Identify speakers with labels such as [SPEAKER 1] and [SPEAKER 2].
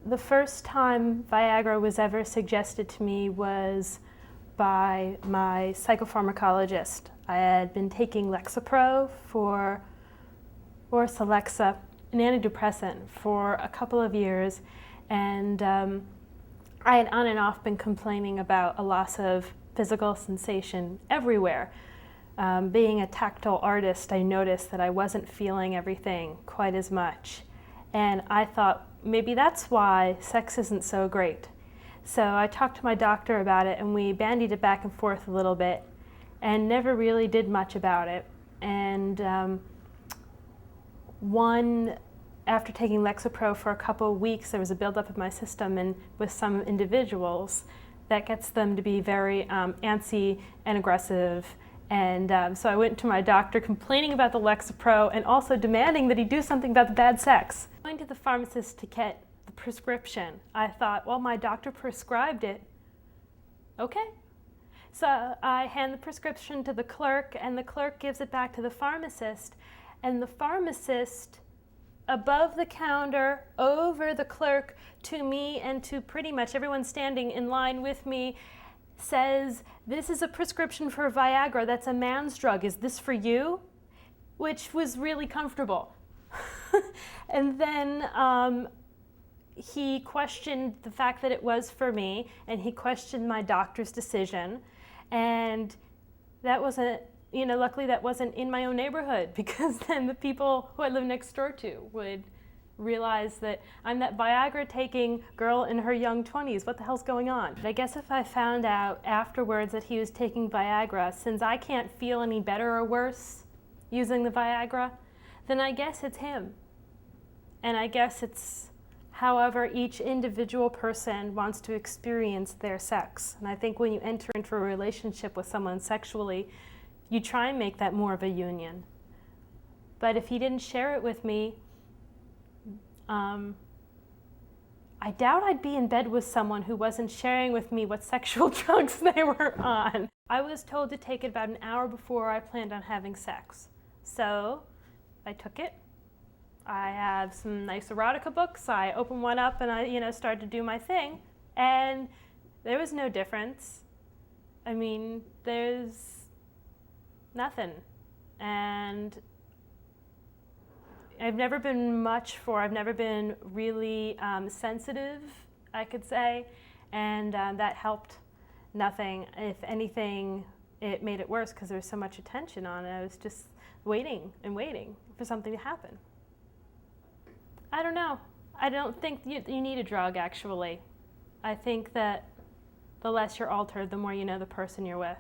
[SPEAKER 1] The first time Viagra was ever suggested to me was by my psychopharmacologist. I had been taking Lexapro or Celexa, an antidepressant, for a couple of years, and I had on and off been complaining about a loss of physical sensation everywhere. Being a tactile artist, I noticed that I wasn't feeling everything quite as much. And I thought, maybe that's why sex isn't so great. So I talked to my doctor about it, and we bandied it back and forth a little bit and never really did much about it. And after taking Lexapro for a couple of weeks, there was a buildup of my system, and with some individuals, that gets them to be very antsy and aggressive. And so I went to my doctor complaining about the Lexapro and also demanding that he do something about the bad sex. Going to the pharmacist to get the prescription, I thought, well, my doctor prescribed it. Okay. So I hand the prescription to the clerk, and the clerk gives it back to the pharmacist. And the pharmacist, above the counter, over the clerk, to me and to pretty much everyone standing in line with me, says, "This is a prescription for Viagra. That's a man's drug. Is this for you?" Which was really comfortable. And then he questioned the fact that it was for me, and he questioned my doctor's decision. And that wasn't, luckily that wasn't in my own neighborhood, because then the people who I live next door to would realize that I'm that Viagra taking girl in her young 20s. What the hell's going on? But I guess if I found out afterwards that he was taking Viagra, since I can't feel any better or worse using the Viagra, then I guess it's him. And I guess it's however each individual person wants to experience their sex. And I think when you enter into a relationship with someone sexually, you try and make that more of a union. But if he didn't share it with me, I doubt I'd be in bed with someone who wasn't sharing with me what sexual drugs they were on. I was told to take it about an hour before I planned on having sex. So I took it. I have some nice erotica books. I opened one up and I, started to do my thing. And there was no difference. I mean, there's nothing. And I've never been really sensitive, I could say, and that helped nothing. If anything, it made it worse because there was so much attention on it. I was just waiting and waiting for something to happen. I don't know. I don't think you need a drug, actually. I think that the less you're altered, the more you know the person you're with.